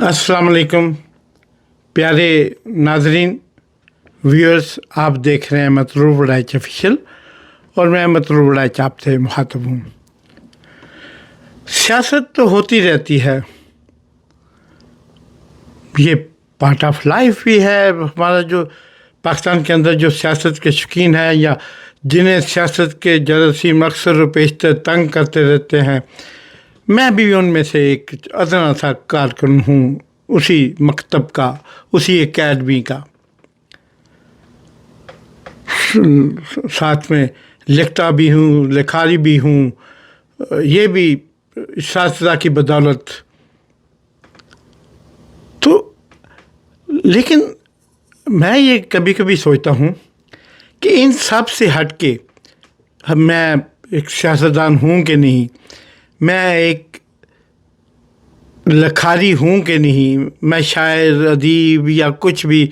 अस्सलाम वालेकुम प्यारे नाजरीन व्यूअर्स, आप देख रहे हैं मतलूब वड़ाइच ऑफिशियल और मैं मतलूब वड़ाइच आपसे मुखातब हूँ। सियासत तो होती रहती है, ये पार्ट ऑफ लाइफ भी है। हमारा जो पाकिस्तान के अंदर जो सियासत के शौकीन हैं या जिन्हें सियासत के जरासीम अक्सर पेशतर तंग करते रहते हैं, मैं भी उनमें से एक अदना सा कारकुन हूँ, उसी मकतब का, उसी एकेडमी का। साथ में लिखता भी हूँ, लिखारी भी हूँ, ये भी शास्त्रा की बदौलत। तो लेकिन मैं ये कभी कभी सोचता हूँ कि इन सब से हट के मैं एक सियासतदान हूँ कि नहीं, मैं एक लखारी हूँ कि नहीं, मैं शायर अदीब या कुछ भी,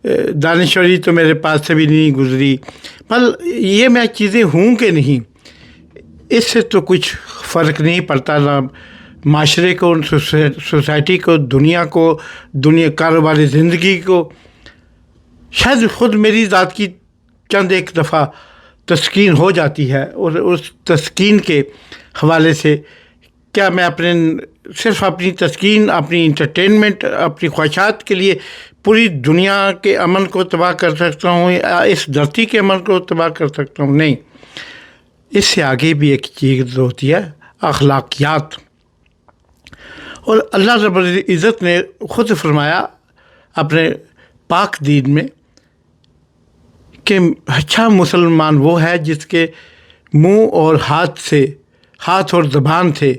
दानिश्वरी तो मेरे पास से भी नहीं गुजरी, पर ये मैं चीज़ें हूँ कि नहीं, इससे तो कुछ फ़र्क नहीं पड़ता ना माशरे को, सोसाइटी को, दुनिया को, दुनिया कारोबारी ज़िंदगी को। शायद ख़ुद मेरी ज़ात की चंद एक दफ़ा तस्कीन हो जाती है और उस तस्कीन के हवाले से क्या मैं सिर्फ़ अपनी तस्कीन, अपनी इंटरटेनमेंट, अपनी ख्वाहिशात के लिए पूरी दुनिया के अमन को तबाह कर सकता हूँ या इस धरती के अमन को तबाह कर सकता हूँ? नहीं, इससे आगे भी एक चीज़ होती है, अखलाकियात। और अल्लाह रब्बुल इज़्ज़त ने ख़ुद फरमाया अपने पाक दीन में कि अच्छा मुसलमान वो है जिसके मुंह और हाथ और ज़बान से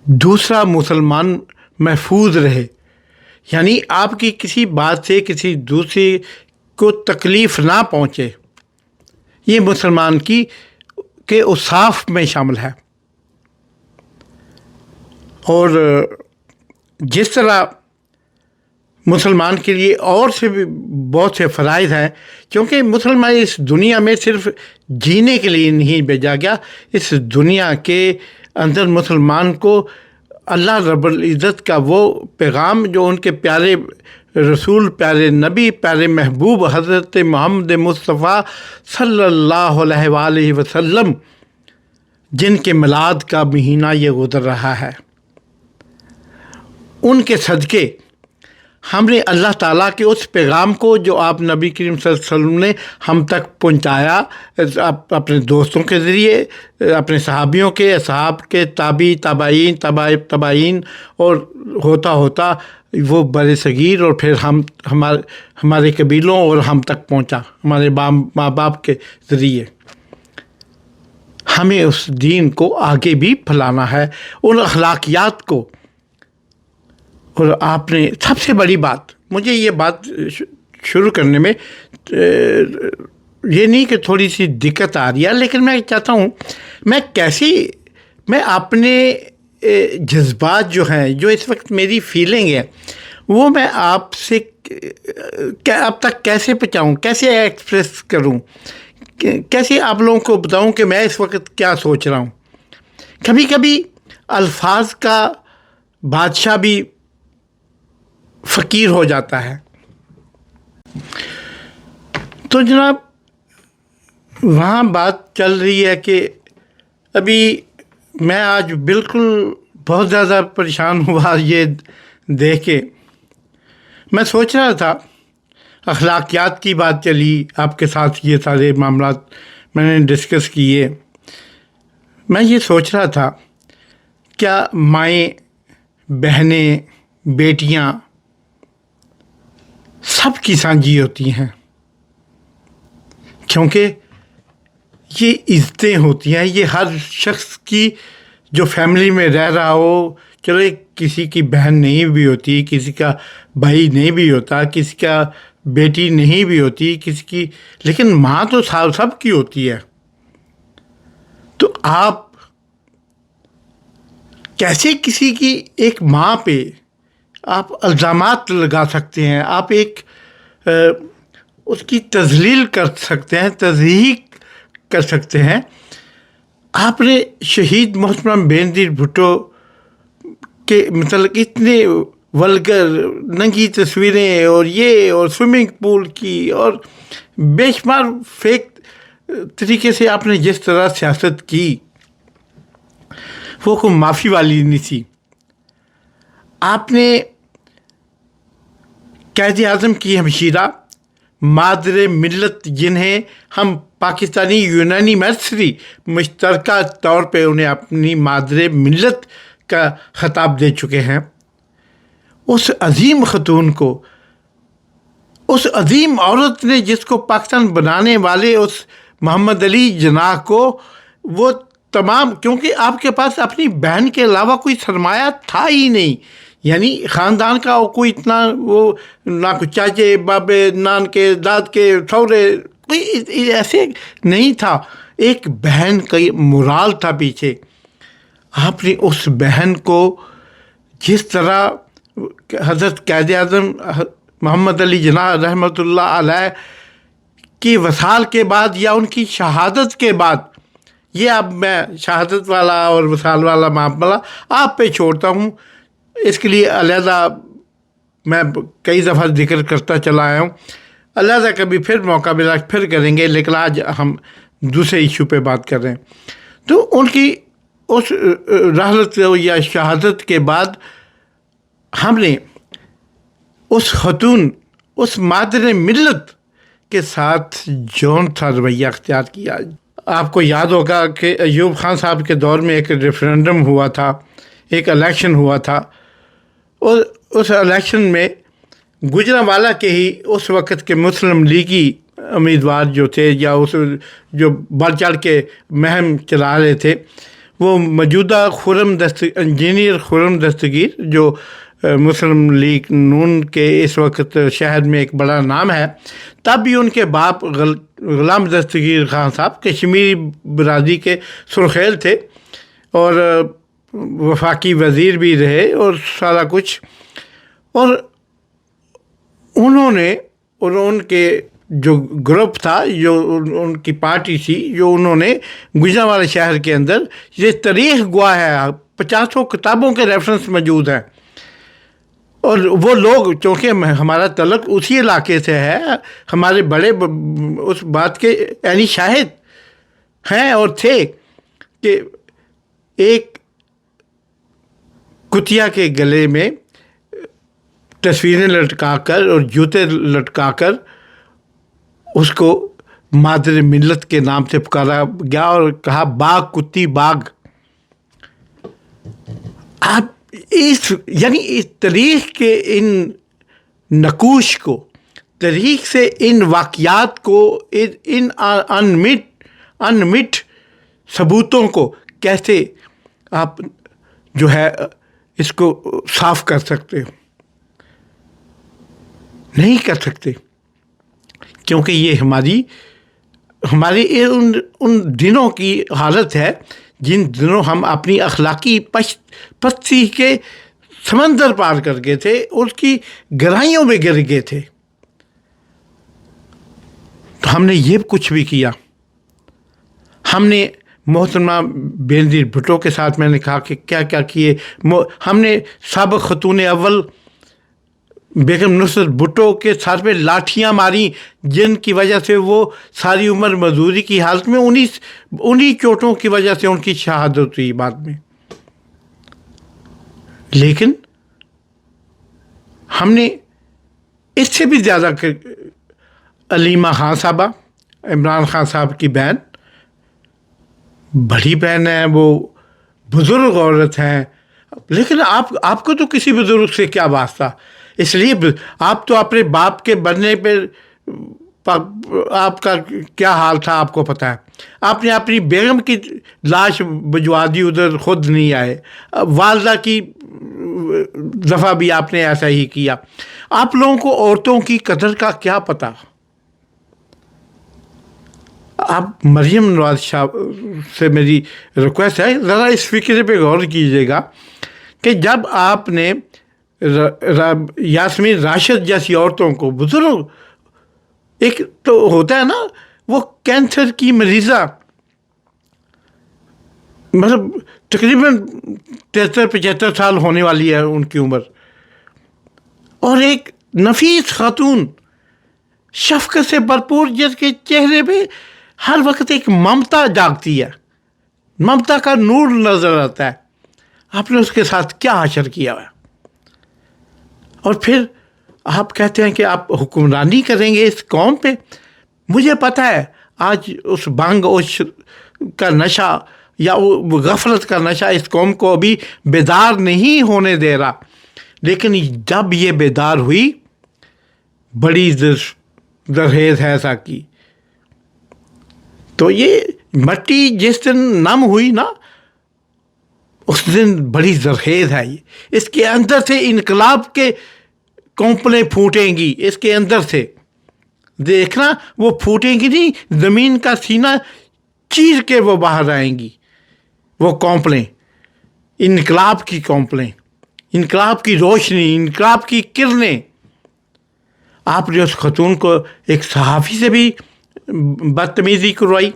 दूसरा मुसलमान महफूज रहे, यानी आपकी किसी बात से किसी दूसरे को तकलीफ़ ना पहुँचे। ये मुसलमान के औसाफ में शामिल है। और जिस तरह मुसलमान के लिए और से भी बहुत से फ़राइज़ हैं, क्योंकि मुसलमान इस दुनिया में सिर्फ़ जीने के लिए नहीं भेजा गया, इस दुनिया के अंदर मुसलमान को अल्लाह रब्बुल इज़्ज़त का वो पैगाम जो उनके प्यारे रसूल, प्यारे नबी, प्यारे महबूब हज़रत मोहम्मद मुस्तफ़ा सल्लल्लाहु अलैहि वसल्लम, जिनके मिलाद का महीना ये गुज़र रहा है, उनके सदक़े हमने अल्लाह ताला के उस पैगाम को जो आप नबी करीम सल्लल्लाहु अलैहि वसल्लम ने हम तक पहुँचाया, अपने दोस्तों के ज़रिए, अपने सहाबियों के, असहाब के, तबाईन और होता होता वो बड़े सगीर और फिर हमारे कबीलों और हम तक पहुँचा, हमारे माँ बाप के ज़रिए। हमें उस दीन को आगे भी फैलाना है, उन अखलाकियात को। और आपने सबसे बड़ी बात, मुझे ये बात शुरू करने में ये नहीं कि थोड़ी सी दिक्कत आ रही है, लेकिन मैं चाहता हूँ मैं अपने जज्बात जो हैं, जो इस वक्त मेरी फीलिंग है, वो मैं आपसे अब तक कैसे पहुँचाऊँ, कैसे एक्सप्रेस करूँ, कैसे आप लोगों को बताऊँ कि मैं इस वक्त क्या सोच रहा हूँ। कभी कभी अल्फाज का बादशाह भी फ़कीर हो जाता है। तो जनाब, वहाँ बात चल रही है कि अभी मैं आज बिल्कुल बहुत ज़्यादा परेशान हुआ ये देख के। मैं सोच रहा था, अखलाकियात की बात चली, आपके साथ ये सारे मामलात मैंने डिस्कस किए। मैं ये सोच रहा था, क्या माएँ, बहनें, बेटियाँ सब की साझी होती हैं? क्योंकि ये इज़्ज़तें होती हैं, ये हर शख्स की जो फैमिली में रह रहा हो, चलो किसी की बहन नहीं भी होती, किसी का भाई नहीं भी होता, किसी का बेटी नहीं भी होती, किसी की, लेकिन माँ तो सब की होती है। तो आप कैसे किसी की एक माँ पे आप इल्ज़ामात लगा सकते हैं, आप उसकी तज़लील कर सकते हैं, तज़हीक कर सकते हैं। आपने शहीद मोहतरम बेनज़ीर भुट्टो کہ مطلب اتنے ولگر ننگی تصویریں اور یہ اور سوئمنگ پول کی اور بے شمار فیک طریقے سے آپ نے جس طرح سیاست کی وہ کوئی معافی والی نہیں تھی. آپ نے قائد اعظم کی ہمشیرہ مادر ملت جنہیں ہم پاکستانی یونانی میتھری مشترکہ طور پہ انہیں اپنی مادر ملت کا خطاب دے چکے ہیں، اس عظیم خاتون کو، اس عظیم عورت نے جس کو پاکستان بنانے والے اس محمد علی جناح کو، وہ تمام، کیونکہ آپ کے پاس اپنی بہن کے علاوہ کوئی سرمایہ تھا ہی نہیں، یعنی خاندان کا کوئی اتنا وہ نہ کوئی چاچے بابے نان کے داد کے سورے کوئی ایسے نہیں تھا، ایک بہن کا مورال تھا پیچھے. آپ نے اس بہن کو جس طرح حضرت قائد اعظم محمد علی جناح رحمۃ اللہ علیہ کی وصال کے بعد یا ان کی شہادت کے بعد، یہ اب میں شہادت والا اور وصال والا معاملہ آپ پہ چھوڑتا ہوں، اس کے لیے علیحدہ میں کئی دفعہ ذکر کرتا چلا آیا ہوں، علیحدہ کبھی پھر موقع ملا پھر کریں گے، لیکن آج ہم دوسرے ایشو پہ بات کر رہے ہیں. تو ان کی اس رحلت یا شہادت کے بعد ہم نے اس خاتون، اس مادر ملت کے ساتھ جون تھا رویہ اختیار کیا. آپ کو یاد ہوگا کہ ایوب خان صاحب کے دور میں ایک ریفرینڈم ہوا تھا، ایک الیکشن ہوا تھا، اور اس الیکشن میں گوجرانوالا کے ہی اس وقت کے مسلم لیگی امیدوار جو تھے یا اس جو بڑھ چڑھ کے مہم چلا رہے تھے، وہ موجودہ انجینئر خرم دستگیر جو مسلم لیگ نون کے اس وقت شہر میں ایک بڑا نام ہے، تب بھی ان کے باپ غلام دستگیر خان صاحب کشمیری برادری کے سرخیل تھے اور وفاقی وزیر بھی رہے اور سارا کچھ. اور انہوں نے اور ان کے جو گروپ تھا، جو ان کی پارٹی تھی، جو انہوں نے گوجرانوالا شہر کے اندر، یہ تاریخ گواہ ہے، 50 کتابوں کے ریفرنس موجود ہیں. اور وہ لوگ، چونکہ ہمارا تعلق اسی علاقے سے ہے، ہمارے بڑے اس بات کے یعنی شاہد ہیں اور تھے کہ ایک کتیا کے گلے میں تصویریں لٹکا کر اور جوتے لٹکا کر اس کو مادر ملت کے نام سے پکارا گیا اور کہا باغ کتی باغ. آپ یعنی اس تاریخ کے ان نقوش کو، تاریخ سے ان واقعات کو، ان انمٹ ثبوتوں کو کیسے آپ جو ہے اس کو صاف کر سکتے ہو؟ نہیں کر سکتے، کیونکہ یہ ہماری ان دنوں کی حالت ہے جن دنوں ہم اپنی اخلاقی پستی کے سمندر پار کر گئے تھے، اس کی گہرائیوں میں گر گئے تھے. تو ہم نے یہ کچھ بھی کیا. ہم نے محترمہ بینظیر بھٹو کے ساتھ میں نے کہا کہ کیا کیا کیے. ہم نے سابق خاتون اول بیگم نصرت بھٹو کے ساتھ میں لاٹھیاں ماری، جن کی وجہ سے وہ ساری عمر مزدوری کی حالت میں انہی چوٹوں کی وجہ سے ان کی شہادت ہوئی بعد میں. لیکن ہم نے اس سے بھی زیادہ علیمہ خان صاحبہ، عمران خان صاحب کی بہن، بڑی بہن ہے، وہ بزرگ عورت ہیں، لیکن آپ کو تو کسی بزرگ سے کیا واسطہ؟ اس لیے آپ تو اپنے باپ کے بننے پہ آپ کا کیا حال تھا آپ کو پتہ ہے. آپ نے اپنی بیگم کی لاش بھجوا دی، ادھر خود نہیں آئے. والدہ کی دفعہ بھی آپ نے ایسا ہی کیا. آپ لوگوں کو عورتوں کی قدر کا کیا پتہ؟ آپ مریم نواز شاہ سے میری ریکویسٹ ہے، ذرا اس فکر پہ غور کیجیے گا کہ جب آپ نے یاسمین راشد جیسی عورتوں کو، بزرگ، ایک تو ہوتا ہے نا وہ کینسر کی مریضہ، मतलब तकरीबन 73-75 साल होने वाली है उनकी उम्र, और एक नफीस खातून, शफकत से भरपूर, जिसके चेहरे पे हर वक्त एक ममता जागती है, ममता का नूर नजर आता है। आपने उसके साथ क्या अशर किया है? और फिर आप कहते हैं कि आप हुक्मरानी करेंगे इस कौम पे। मुझे पता है आज उस भांग ओश का नशा या वो गफलत का नशा इस कौम को अभी बेदार नहीं होने दे रहा, लेकिन जब ये बेदार हुई, बड़ी दरहेज है ऐसा की, तो ये मट्टी जिस दिन नम हुई ना, उस दिन बड़ी दरहेज है ये। इसके अंदर से इनकलाब के कौंपलें फूटेंगी, इसके अंदर से देखना, वो फूटेंगी नहीं, जमीन का सीना चीर के वो बाहर आएंगी, वो कौंपलें, इनकलाब की कौंपलें, इनकलाब की रोशनी, इनकलाब की किरणें। आपने उस खतून को एक सहाफ़ी से भी बदतमीज़ी करवाई।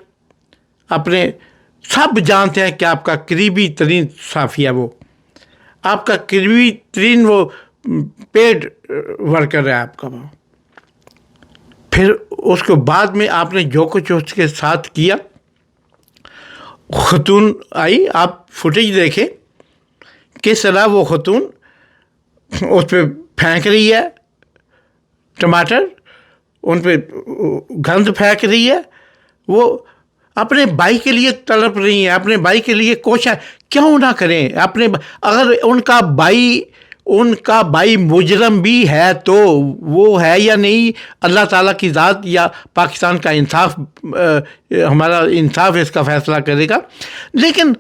अपने सब जानते हैं कि आपका करीबी तरीन सहाफ़ी है वो, आपका करीबी तरीन वो पेड वर्कर है आपका वो। फिर उसके बाद में आपने जो कुछ उसके साथ किया, खतून आई, आप फुटेज देखें किस तरह वो खतून उस पर फेंक रही है टमाटर, उन पर गंद फेंक रही है, वो अपने भाई के लिए तड़प रही हैं, अपने भाई के लिए कोशिश क्यों ना करें अपने। अगर उनका भाई मुजरम भी है तो वो है या नहीं, अल्लाह ताला की ज़ात या पाकिस्तान का इंसाफ, हमारा इंसाफ इसका फ़ैसला करेगा। लेकिन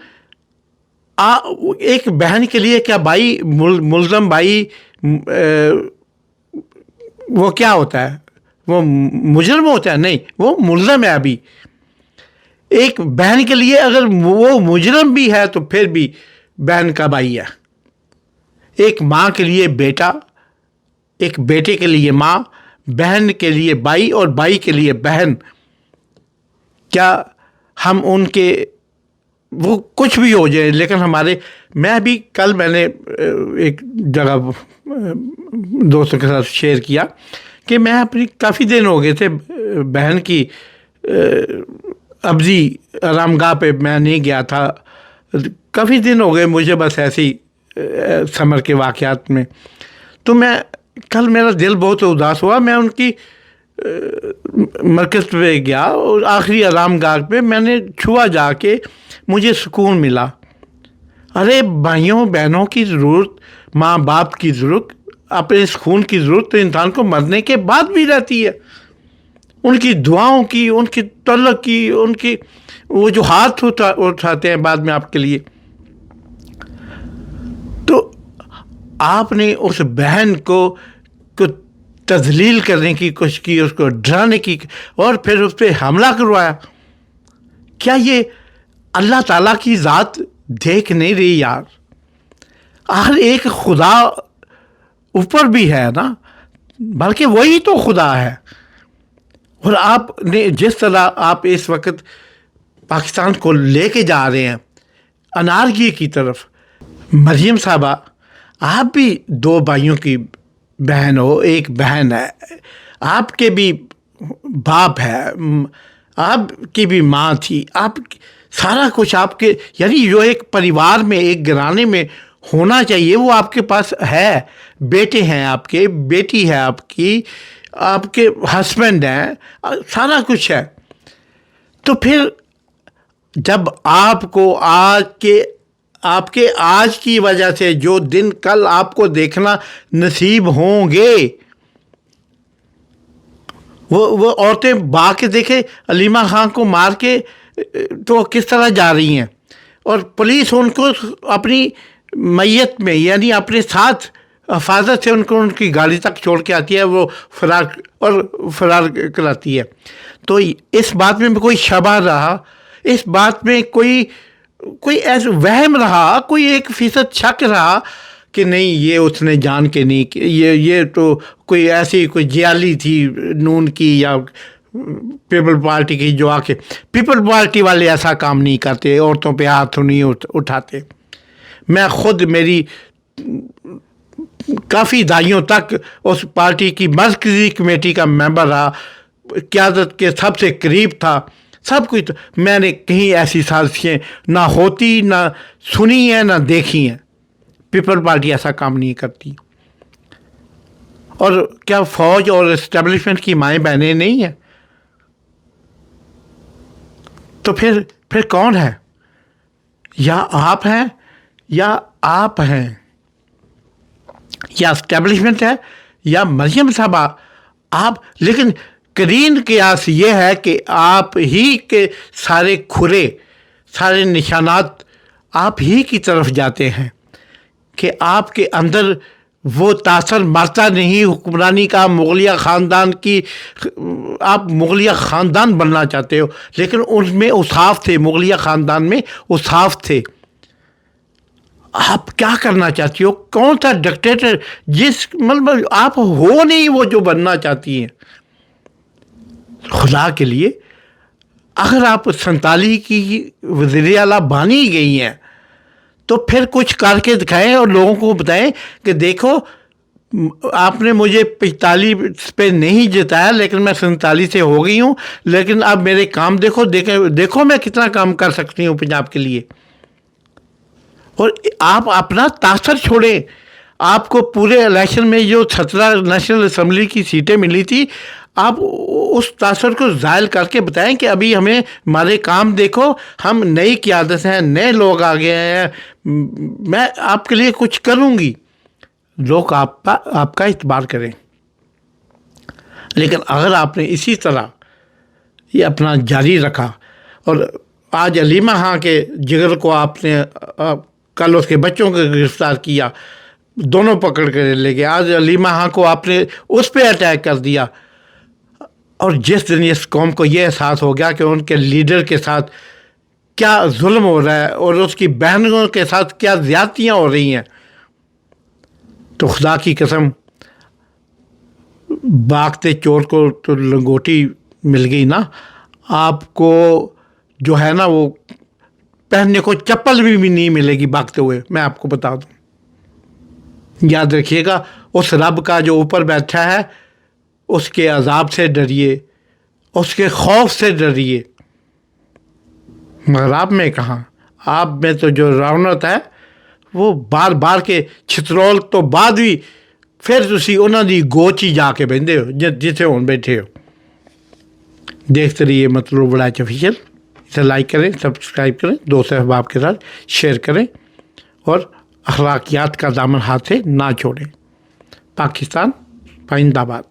एक बहन के लिए क्या भाई मुलज़म भाई वो क्या होता है, वो मुजरम होता है? नहीं, वो मुलज़म है। अभी एक बहन के लिए अगर वो मुजरम भी है तो फिर भी बहन का भाई है। एक माँ के लिए बेटा, एक बेटे के लिए माँ, बहन के लिए भाई और भाई के लिए बहन। क्या हम उनके, वो कुछ भी हो जाए, लेकिन हमारे, मैं भी कल मैंने एक जगह दोस्तों के साथ शेयर किया कि मैं अपनी काफ़ी दिन हो गए थे बहन की अब्जी आरामगाह पे मैं नहीं गया था, काफ़ी दिन हो गए मुझे, बस ऐसे ही समर के वाक़यात में। तो मैं कल, मेरा दिल बहुत उदास हुआ, मैं उनकी मरकज़ पे गया और आखिरी आरामगाह पे मैंने छुआ जाके, मुझे सुकून मिला। अरे भाइयों बहनों की ज़रूरत, माँ बाप की ज़रूरत, अपने इस खून की ज़रूरत तो इंसान को मरने के बाद भी रहती है। उनकी दुआओं की, उनकी तलक की, उनकी वो जो हाथ उठाते हैं बाद में आपके लिए। तो आपने उस बहन को तजलील करने की कोशिश की, उसको डराने की, और फिर उस पर हमला करवाया। क्या ये अल्लाह ताला की ज़ात देख नहीं रही यार? हर एक खुदा ऊपर भी है ना, बल्कि वही तो खुदा है। और आपने जिस तरह आप इस वक्त पाकिस्तान को लेके जा रहे हैं अनारकी की तरफ, मरियम साहबा आप भी दो भाइयों की बहन हो, एक बहन है, आपके भी बाप है, आपकी भी माँ थी, आप सारा कुछ आपके, यानी जो एक परिवार में, एक घराने में होना चाहिए वो आपके पास है। बेटे हैं आपके, बेटी है आपकी, आपके हस्बैंड हैं, सारा कुछ है। तो फिर जब आपको आपके आज की वजह से जो दिन कल आपको देखना नसीब होंगे, वो औरतें बा के देखे अलीमा खान को मार के तो किस तरह जा रही हैं, और पुलिस उनको अपनी मैयत में, यानी अपने साथ हिफाजत से उनको उनकी गाड़ी तक छोड़ के आती है, वो फरार कराती है। तो इस बात में कोई शबा रहा, इस बात में कोई ऐसा वहम रहा, कोई 1% शक रहा कि नहीं ये उसने जान के नहीं, ये तो कोई ऐसी कोई जियाली थी नून की या پیپل پارٹی کی جو آ کے پیپل پارٹی والے ایسا کام نہیں کرتے, عورتوں پہ ہاتھ نہیں اٹھاتے. میں خود میری کافی دہائیوں تک اس پارٹی کی مرکزی کمیٹی کا ممبر رہا, قیادت کے سب سے قریب تھا, سب کچھ. میں نے کہیں ایسی سازشیں نہ ہوتی, نہ سنی ہیں, نہ دیکھی ہیں. پیپل پارٹی ایسا کام نہیں کرتی. اور کیا فوج اور اسٹیبلشمنٹ کی مائیں بہنیں نہیں ہیں؟ تو پھر کون ہے؟ یا آپ ہیں یا آپ ہیں, یا اسٹیبلشمنٹ ہے یا مریم صاحبہ آپ. لیکن کرین قیاس یہ ہے کہ آپ ہی کے سارے کھرے, سارے نشانات آپ ہی کی طرف جاتے ہیں, کہ آپ کے اندر وہ تاثر مرتا نہیں حکمرانی کا, مغلیہ خاندان کی. آپ مغلیہ خاندان بننا چاہتے ہو, لیکن ان میں اوصاف تھے, مغلیہ خاندان میں اوصاف تھے. آپ کیا کرنا چاہتی ہو؟ کون سا ڈکٹیٹر جس مطلب آپ ہو نہیں وہ جو بننا چاہتی ہیں. خدا کے لیے اگر آپ 47 کی وزیر اعلیٰ بانی گئی ہیں تو پھر کچھ کر کے دکھائیں اور لوگوں کو بتائیں کہ دیکھو آپ نے مجھے 45 پہ نہیں جتایا, لیکن میں 47 سے ہو گئی ہوں, لیکن اب میرے کام دیکھو میں کتنا کام کر سکتی ہوں پنجاب کے لیے. اور آپ اپنا تاثر چھوڑیں. آپ کو پورے الیکشن میں جو 17 نیشنل اسمبلی کی سیٹیں ملی تھی, آپ اس تاثر کو زائل کر کے بتائیں کہ ابھی ہمیں ہمارے کام دیکھو, ہم نئی قیادت ہیں, نئے لوگ آ گئے ہیں, میں آپ کے لیے کچھ کروں گی. لوگ آپ کا اعتبار کریں. لیکن اگر آپ نے اسی طرح یہ اپنا جاری رکھا, اور آج علیمہ خان کے جگر کو آپ نے کل اس کے بچوں کو گرفتار کیا, دونوں پکڑ کر لے گئے. آج علیمہ خان کو آپ نے اس پہ اٹیک کر دیا. اور جس دن اس قوم کو یہ احساس ہو گیا کہ ان کے لیڈر کے ساتھ کیا ظلم ہو رہا ہے اور اس کی بہنوں کے ساتھ کیا زیادتیاں ہو رہی ہیں, تو خدا کی قسم بھاگتے چور کو تو لنگوٹی مل گئی نا. آپ کو جو ہے نا وہ پہننے کو چپل بھی نہیں ملے گی بھاگتے ہوئے, میں آپ کو بتا دوں. یاد رکھیے گا, اس رب کا جو اوپر بیٹھا ہے اس کے عذاب سے ڈریے, اس کے خوف سے ڈریے. مگر آپ میں کہاں, آپ میں تو جو رونت ہے وہ بار بار کے چھترول تو بعد بھی پھر تسی انہوں دی گوچ ہی جا کے بہندے ہو جتھے ہون بیٹھے ہو. دیکھتے رہیے مطلوب وڑائچ آفیشیل. اسے لائک کریں, سبسکرائب کریں, دوست احباب کے ساتھ شیئر کریں, اور اخلاقیات کا دامن ہاتھ سے نہ چھوڑیں. پاکستان پائندہ باد.